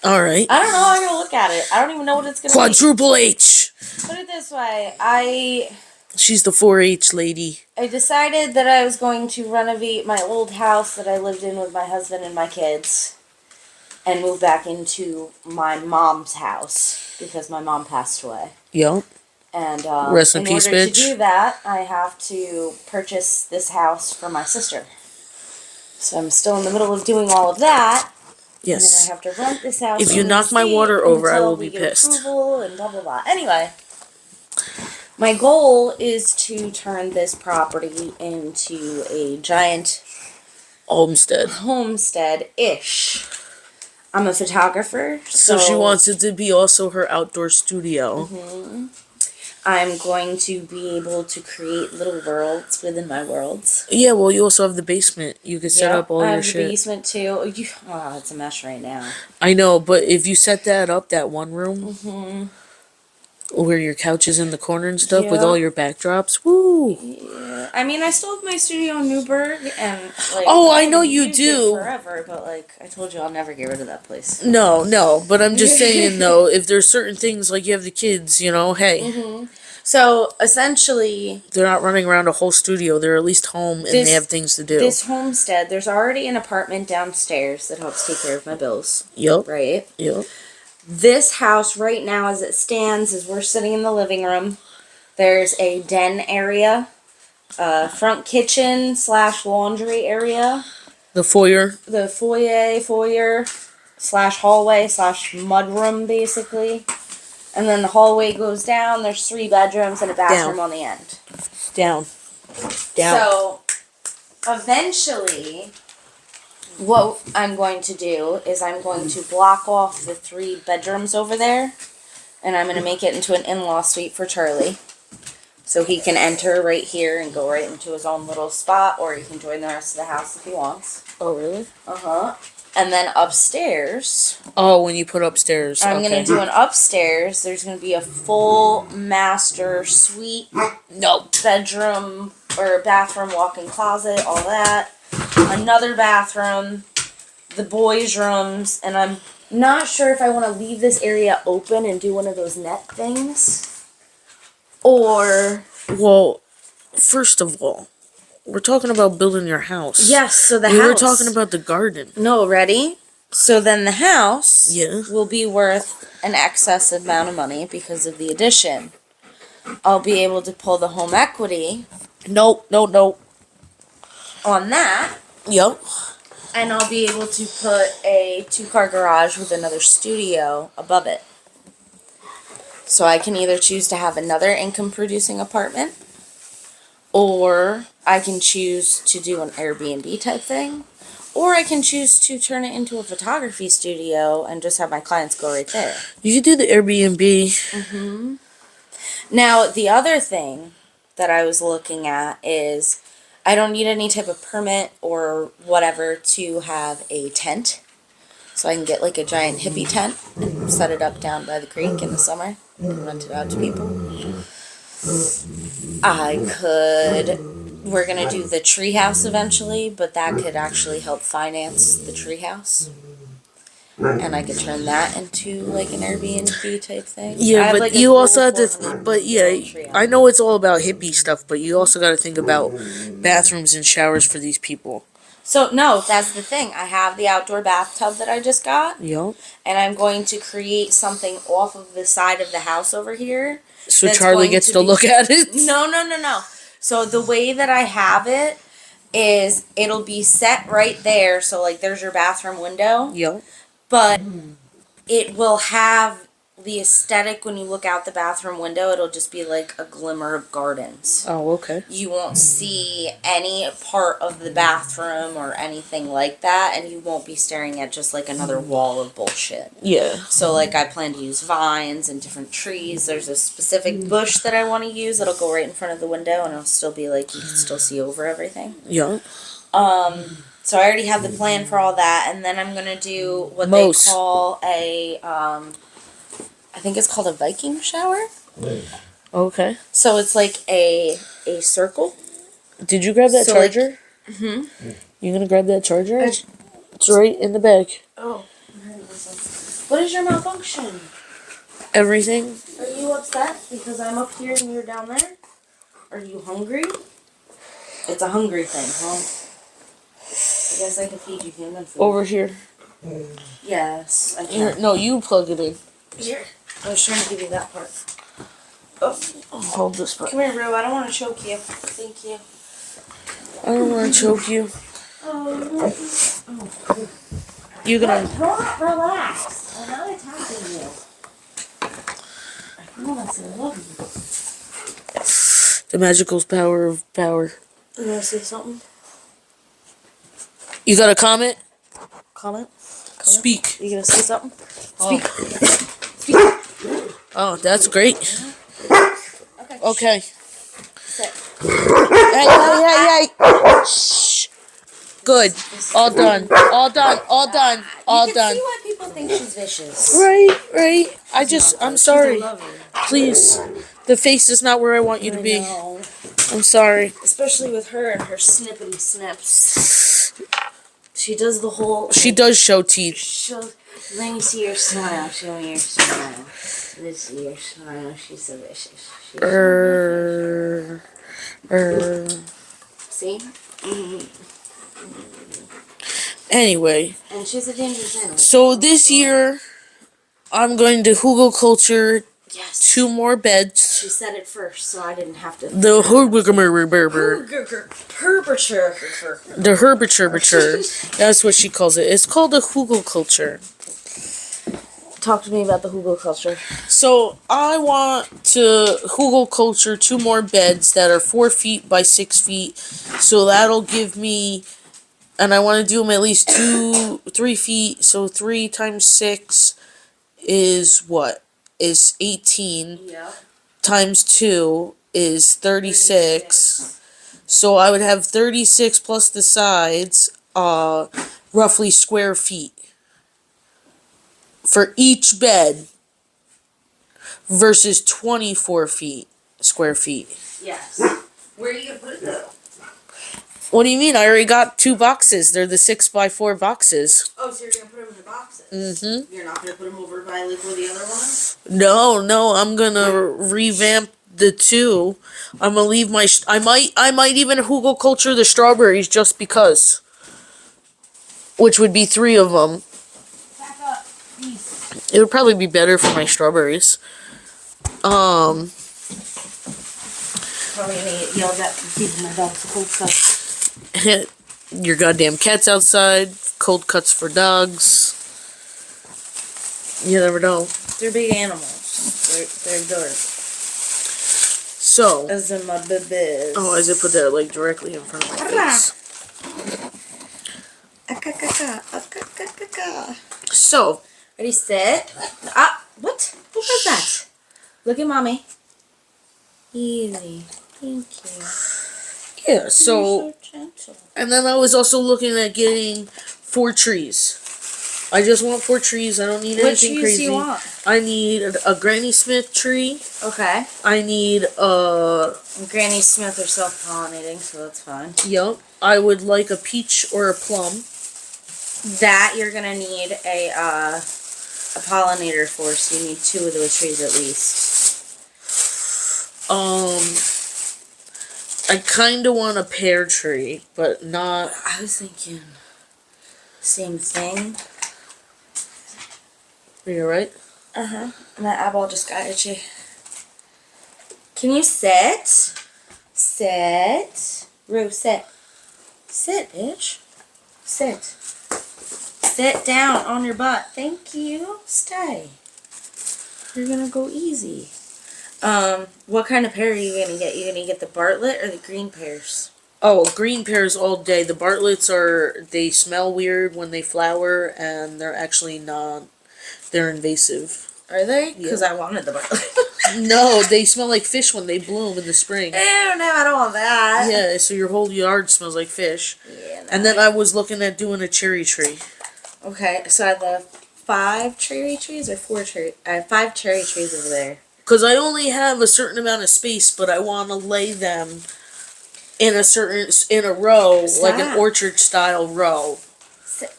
All right. I don't know. I'm gonna look at it. I don't even know what it's gonna Quadruple H. be. Put it this way, She's the 4-H lady. I decided that I was going to renovate my old house that I lived in with my husband and my kids, and move back into my mom's house because my mom passed away. Yep. And Rest in peace, order bitch. to do that, I have to purchase this house for my sister. So I'm still in the middle of doing all of that. Yes. And then I have to rent this house. If you from knock the my state water over, I until will we be get pissed. Approval and blah blah blah. Anyway, my goal is to turn this property into a giant homestead-ish. I'm a photographer, so she wants it to be also her outdoor studio. Mm-hmm. I'm going to be able to create little worlds within my worlds. Yeah, well, you also have the basement. You can set up all your shit. I have the basement too. It's a mess right now. I know, but if you set that up, that one room, where your couch is in the corner and stuff, with all your backdrops, woo! Yeah, I mean, I still have my studio in Newburgh, and like. Oh, I know you do. Forever, but like I told you, I'll never get rid of that place. No, but I'm just saying though, if there's certain things like you have the kids, hey. So essentially, they're not running around a whole studio. They're at least home and they have things to do. This homestead, there's already an apartment downstairs that helps take care of my bills. Yep. Right? Yep. This house right now as it stands is we're sitting in the living room. There's a den area, front kitchen / laundry area. The foyer. The foyer / hallway / mudroom basically. And then the hallway goes down. There's 3 bedrooms and a bathroom on the end. Down. So, eventually, what I'm going to do is I'm going to block off the 3 bedrooms over there. And I'm going to make it into an in-law suite for Charlie. So he can enter right here and go right into his own little spot. Or he can join the rest of the house if he wants. Oh, really? Uh-huh. And then upstairs. Oh, when you put upstairs. I'm going to do an upstairs. There's going to be a full master suite. Bedroom or bathroom, walk-in closet, all that. Another bathroom. The boys' rooms. And I'm not sure if I want to leave this area open and do one of those net things. Or. Well, first of all, we're talking about building your house. Yes, so the house. We were talking about the garden. No, ready? So then the house will be worth an excess amount of money because of the addition. I'll be able to pull the home equity. Nope. On that. Yep. And I'll be able to put a 2-car garage with another studio above it. So I can either choose to have another income-producing apartment, or I can choose to do an Airbnb type thing, or I can choose to turn it into a photography studio and just have my clients go right there. You could do the Airbnb. Mm-hmm. Now, the other thing that I was looking at is I don't need any type of permit or whatever to have a tent. So I can get like a giant hippie tent and set it up down by the creek in the summer and rent it out to people. I could we're gonna do the treehouse eventually, but that could actually help finance the treehouse. And I could turn that into like an Airbnb type thing. I Yeah, have, but like, a you also have full to. 400 But year yeah, old tree I out. know it's all about hippie stuff, but you also got to think about bathrooms and showers for these people. So no, that's the thing. I have the outdoor bathtub that I just got, Yup. and I'm going to create something off of the side of the house over here. So That's Charlie going gets to to be- look at it. No. So the way that I have it is it'll be set right there. So like there's your bathroom window, Yup. but it will have the aesthetic when you look out the bathroom window. It'll just be like a glimmer of gardens. Oh, okay. You won't see any part of the bathroom or anything like that, and you won't be staring at just like another wall of bullshit. Yeah. So like I plan to use vines and different trees. There's a specific bush that I want to use that'll go right in front of the window, and it'll still be like you can still see over everything. Yup. So I already have the plan for all that, and then I'm gonna do what they call a I think it's called a Viking shower. Okay. So it's like a circle. Did you grab that So, like- charger? You gonna grab that charger? I- It's right in the bag. Oh, what is your malfunction? Everything. Are you upset because I'm up here and you're down there? Are you hungry? It's a hungry thing, huh? I guess I can feed you human food. Over here. Yes, I Here. can. No, you plug it in. Here. I was trying to give you that part. Oh, Hold this part. come here, Rue. I don't want to choke you. Thank you. I don't want to choke you. Oh, You're gonna. relax. I'm not attacking you. I promise I love you. The magical power of power. You want to say something? You got a comment? Comment? Speak. You gonna say something? Oh. Speak. Oh, that's great. Okay. Okay. Sit. Hey. Shh. Good. All done. All done. All done. All You can done. see why people think she's vicious. Right. I'm sorry. She's a lover. Please. The face is not where I want you to I be. know. I'm sorry. Especially with her and her snippity snips. She does the whole. She does show teeth. Let me see your smile. Show me your smile. Let's see your smile. She's so vicious. See? Anyway, And she's a dangerous animal. so this year, I'm going to Hugel Culture Yes. 2 more beds. She said it first, so I didn't have to. The herbiture. The herbiture. That's what she calls it. It's called a Hugel Culture. Talk to me about the Hugel culture. So I want to Hugel Culture 2 more beds that are 4 feet by 6 feet. So that'll give me, and I want to do them at least 3 feet. So 3 times 6 is what? Is 18. Yeah. Times 2 is 36. So I would have 36 plus the sides, roughly square feet for each bed versus 24 square feet. Yes. Where are you gonna put it though? What do you mean? I already got 2 boxes. They're the 6x4 boxes. Oh, so you're gonna put them in the boxes? Mm-hmm. You're not gonna put them over by like where the other one is? No, I'm gonna revamp the 2. I'm gonna leave my. I might even Hugel Culture the strawberries just because. Which would be 3 of them. Back up, please. It would probably be better for my strawberries. Probably gonna get yelled at for feeding my dogs the cold cuts. Your goddamn cat's outside. Cold cuts for dogs. You never know. They're big animals. They're good. So. As in my babies. Oh, as I put that like directly in front of my face. So. Ready, sit. Ah, what? Who was that? Look at mommy. Easy. Thank you. Yeah, so. You're so gentle. And then I was also looking at getting 4 trees. I just want 4 trees. I don't need What anything trees crazy. do you want? I need a Granny Smith tree. Okay. I need a... Granny Smith are self-pollinating, so that's fine. Yup. I would like a peach or a plum. That you're gonna need a pollinator for, so you need 2 of those trees at least. I kind of want a pear tree, but not... I was thinking same thing. Are you alright? Uh-huh. My eyeball just got itchy. Can you sit? Sit. Rue, sit. Sit, bitch. Sit. Sit down on your butt. Thank you. Stay. You're gonna go easy. What kind of pear are you gonna get? You gonna get the Bartlett or the green pears? Oh, green pears all day. The Bartletts they smell weird when they flower, and they're actually not, they're invasive. Are they? Yeah. Because I wanted the Bartlett. No, they smell like fish when they bloom in the spring. No, I don't want that. Yeah, so your whole yard smells like fish. Yeah. And then I was looking at doing a cherry tree. Okay, so I have 5 cherry trees or 4 cherry. I have 5 cherry trees over there. Because I only have a certain amount of space, but I want to lay them in a row, Stop. like an orchard style row. Sit.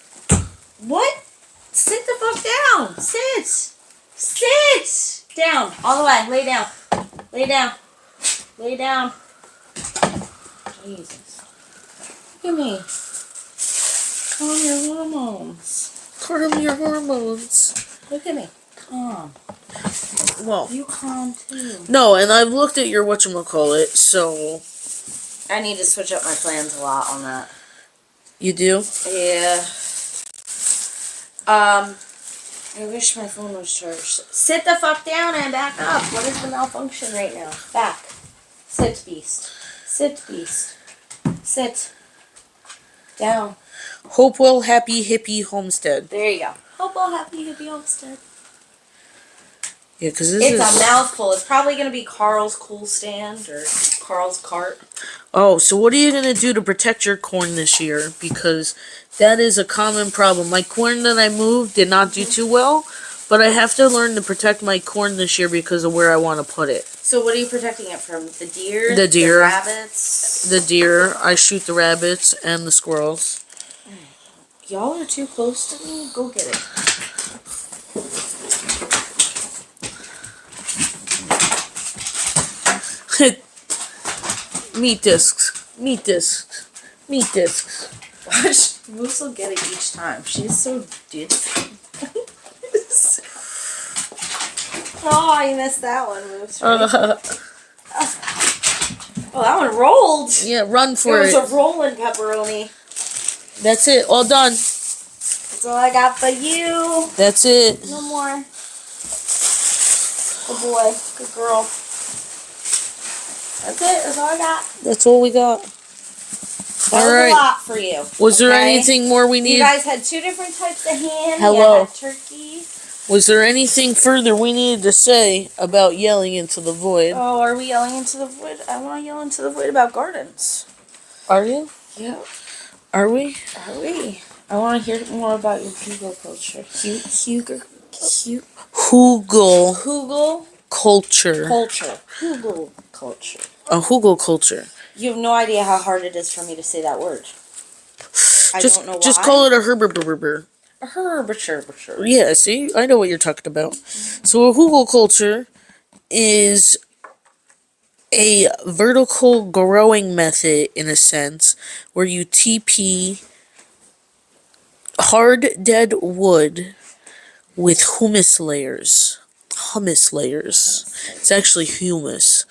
What? Sit the fuck down. Sit. Sit down. All the way. Lay down. Lay down. Lay down. Jesus. Look at me. Calm your hormones. Calm your hormones. Look at me. Calm. Well, You calm too. no, and I've looked at your whatchamacallit, so... I need to switch up my plans a lot on that. You do? Yeah. I wish my phone was charged. Sit the fuck down and back up. What is the malfunction right now? Back. Sit, beast. Sit, beast. Sit. Down. Hopewell Happy Hippie Homestead. There you go. Hopewell Happy Hippie Homestead. Yeah, because this It's is... a mouthful. It's probably going to be Carl's Cool Stand or Carl's Cart. Oh, so what are you going to do to protect your corn this year? Because that is a common problem. My corn that I moved did not do too well, but I have to learn to protect my corn this year because of where I want to put it. So what are you protecting it from? The deer? The deer. The rabbits? The deer. I shoot the rabbits and the squirrels. Y'all are too close to me. Go get it. Meat discs. Meat discs. Meat discs. Watch, Moose will get it each time. She's so ditzy. Oh, you missed that one, Moose. Right? Oh, that one rolled. Yeah, run for it. It was a rolling pepperoni. That's it. All done. That's all I got for you. That's it. No more. Good boy. Good girl. That's it. That's all I got. That's all we got. That All was right. a lot for you. Was there okay? anything more we You needed? guys had 2 different types of ham. Hello. You had turkey. Was there anything further we needed to say about yelling into the void? Oh, are we yelling into the void? I want to yell into the void about gardens. Are you? Yeah. Are we? Are we? I want to hear more about your Hugo culture. Hugo Culture. culture. Hugo culture. A Hugo culture. You have no idea how hard it is for me to say that word. I don't know why. Just call it a herberberber. A herberberber. Yeah, see? I know what you're talking about. So a Hugo culture is a vertical growing method, in a sense, where you TP hard dead wood with humus layers. It's actually humus.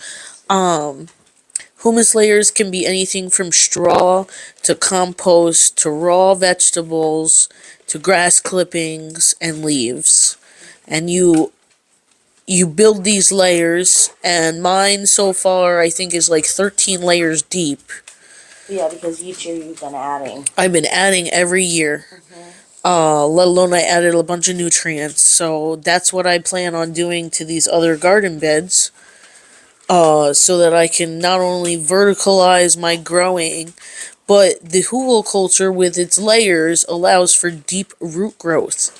Humus layers can be anything from straw to compost to raw vegetables to grass clippings and leaves. And you build these layers, and mine so far I think is like 13 layers deep. Yeah, because each year you've been adding. I've been adding every year. Let alone I added a bunch of nutrients. So that's what I plan on doing to these other garden beds. So that I can not only verticalize my growing, But the hugelkultur with its layers allows for deep root growth.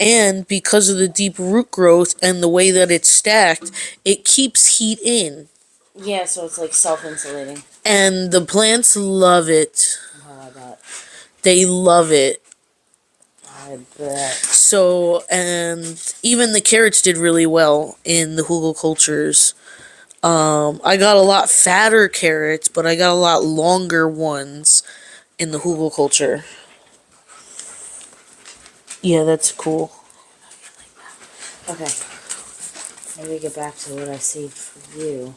And because of the deep root growth and the way that it's stacked, it keeps heat in. Yeah, so it's like self-insulating. And the plants love it. Oh, I bet. They love it. I bet. So, and even the carrots did really well in the hugelkulturs. I got a lot fatter carrots, but I got a lot longer ones in the hugelkultur. Yeah, that's cool. Okay. Maybe get back to what I saved for you.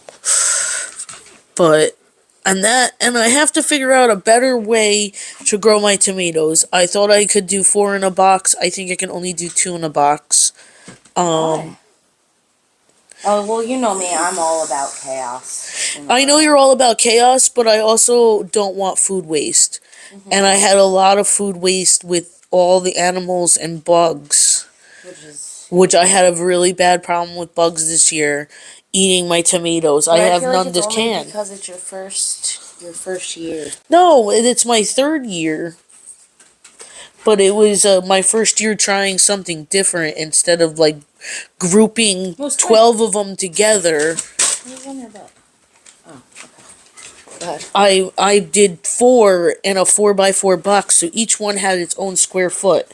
But and I have to figure out a better way to grow my tomatoes. I thought I could do 4 in a box. I think I can only do 2 in a box. Why? Oh, well, you know me. I'm all about chaos. I know you're all about chaos, but I also don't want food waste. And I had a lot of food waste with all the animals and bugs. Which I had a really bad problem with bugs this year eating my tomatoes. But I have feel none like this it's only can. because it's your first year. No, it's my 3rd year. But it was my first year trying something different instead of like grouping 12 of them together. What's on your butt? Oh, okay. Go ahead. I did 4 in a 4x4 box, so each one had its own square foot.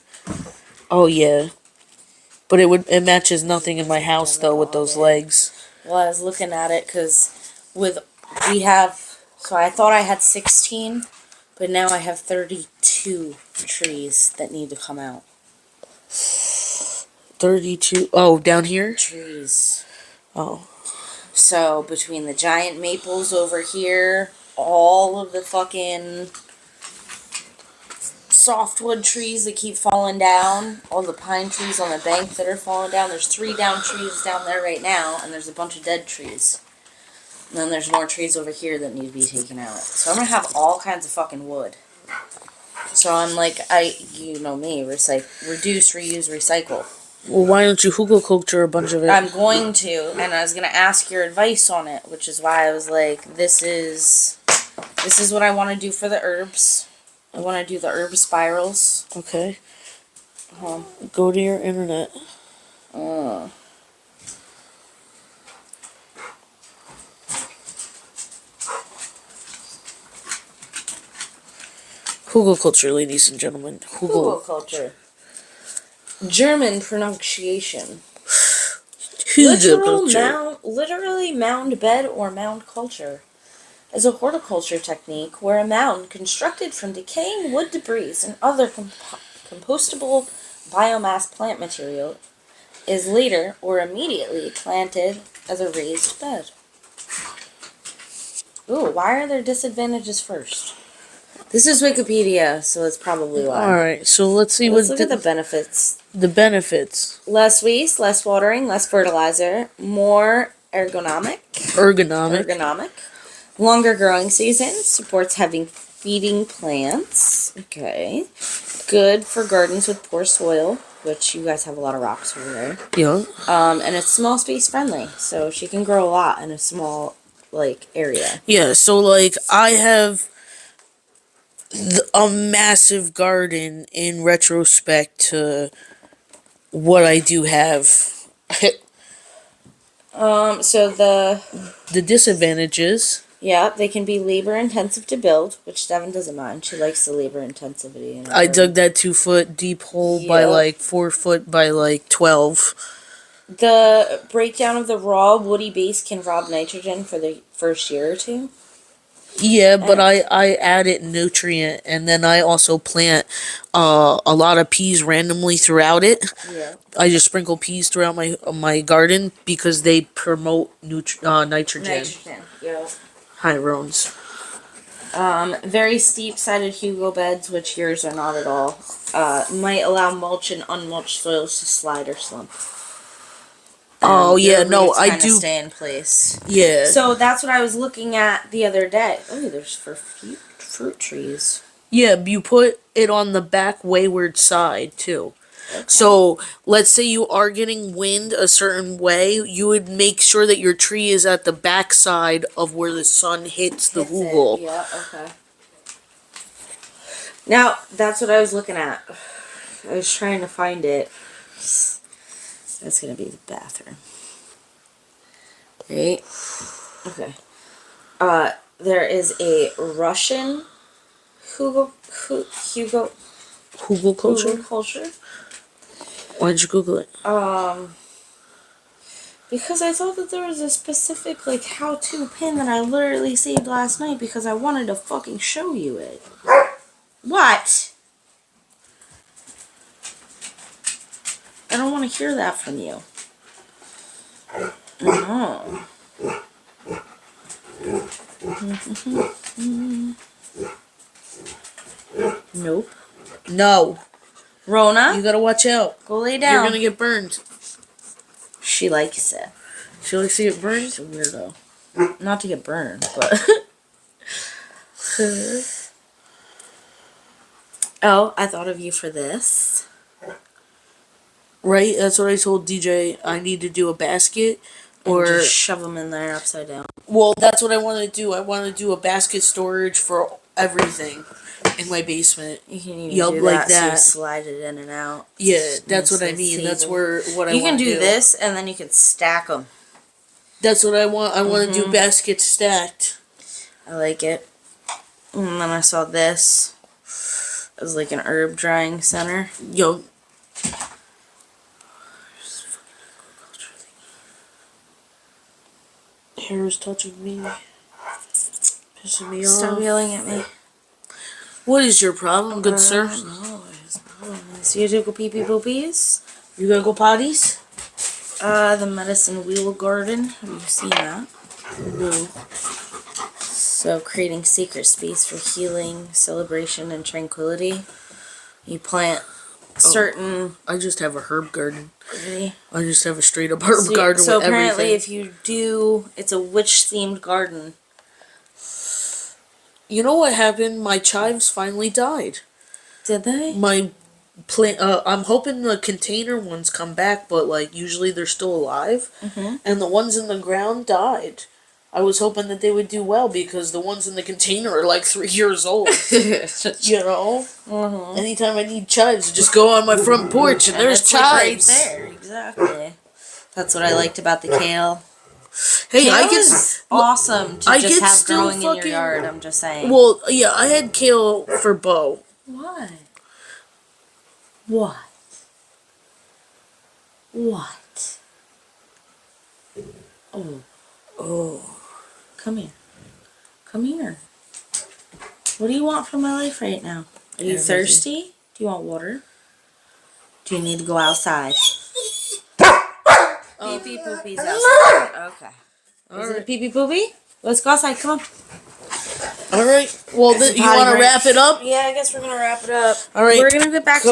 Oh yeah. But it matches nothing in my house though with those legs. Well, I was looking at it because so I thought I had 16, but now I have 32 trees that need to come out. 32. Oh, down here? Trees. Oh. So between the giant maples over here, all of the fucking softwood trees that keep falling down, all the pine trees on the bank that are falling down. There's 3 down trees down there right now, and there's a bunch of dead trees. And then there's more trees over here that need to be taken out. So I'm gonna have all kinds of fucking wood. So I'm like, you know me, reduce, reuse, recycle. Well, why don't you hugelkultur a bunch of it? I'm going to, and I was gonna ask your advice on it, which is why I was like, this is what I want to do for the herbs. I want to do the herb spirals. Okay. Go to your internet. Hugelkultur, ladies and gentlemen. Hugelkultur. German pronunciation. Literally mound bed or mound culture is a horticulture technique where a mound constructed from decaying wood debris and other compostable biomass plant material is later or immediately planted as a raised bed. Ooh, why are there disadvantages first? This is Wikipedia, so it's probably why. Alright, so let's see Let's look at the benefits. The benefits. Less waste, less watering, less fertilizer, more ergonomic. Longer growing season, supports heavy feeding plants. Okay. Good for gardens with poor soil, which you guys have a lot of rocks over there. Yeah. And it's small space friendly, so she can grow a lot in a small, area. Yeah, so, I have a massive garden in retrospect to what I do have. So the disadvantages. Yeah, they can be labor intensive to build, which Devon doesn't mind. She likes the labor intensity. I dug that 2-foot deep hole by 4 foot by 12. The breakdown of the raw woody base can rob nitrogen for the first year or two. Yeah, but I add it nutrient, and then I also plant a lot of peas randomly throughout it. Yeah. I just sprinkle peas throughout my garden because they promote nitrogen. Nitrogen, yeah. Hi, Rones. Very steep-sided Hugo beds, which yours are not at all, might allow mulch and unmulched soils to slide or slump. Oh yeah, no, I do stay in place. Yeah. So that's what I was looking at the other day. Oh, there's fruit trees. Yeah, you put it on the back wayward side too. Okay. So let's say you are getting wind a certain way, you would make sure that your tree is at the back side of where the sun hits the hugel. Yeah. Okay. Now, that's what I was looking at. I was trying to find it. That's going to be the bathroom. Right? Okay. There is a Russian Hugo culture. Why'd you Google it? Because I thought that there was a specific, like, how-to pin that I literally saved last night because I wanted to fucking show you it. What? I don't want to hear that from you. No. Nope. No. Rona? You gotta watch out. Go lay down. You're gonna get burned. She likes it. She likes to get burned? She's a weirdo. Not to get burned, but... Oh, I thought of you for this. Right? That's what I told DJ. I need to do a basket. Or And just shove them in there upside down. Well, that's what I want to do. I want to do a basket storage for everything in my basement. You can even do like that, so you that. slide it in and out. Yeah, that's what I mean. That's what I want to do. You can do this, and then you can stack them. That's what I want. I want to do baskets stacked. I like it. And then I saw this. It was like an herb drying center. Yo. Hair is touching me. Pissing me off. Stop yelling at me. What is your problem, good sir? No, so you to go pee-pee poopies? You gotta go potties? The medicine wheel garden. Have you seen that? No. So creating sacred space for healing, celebration, and tranquility. You plant certain... I just have a herb garden. Really? I just have a straight up herb garden so with apparently everything. if you do... It's a witch-themed garden. You know what happened? My chives finally died. Did they? My plant. I'm hoping the container ones come back, but like usually they're still alive, and the ones in the ground died. I was hoping that they would do well because the ones in the container are like 3 years old. You know. Anytime I need chives, I just go on my front porch and there's chives right there. Exactly. That's what I liked about the kale. Hey, Kale I get is awesome to I just get have still growing in your fucking- yard. I'm just saying. Well, yeah, I had kale for Bo. What? What? What? Oh. Come here. Come here. What do you want from my life right now? Are you thirsty? Do you want water? Do you need to go outside? Pee-pee poopies outside. Okay. Is it pee-pee poopy? Let's go outside. Come on. All right. Well, you want to wrap it up? Yeah, I guess we're going to wrap it up. All right. We're going to get back to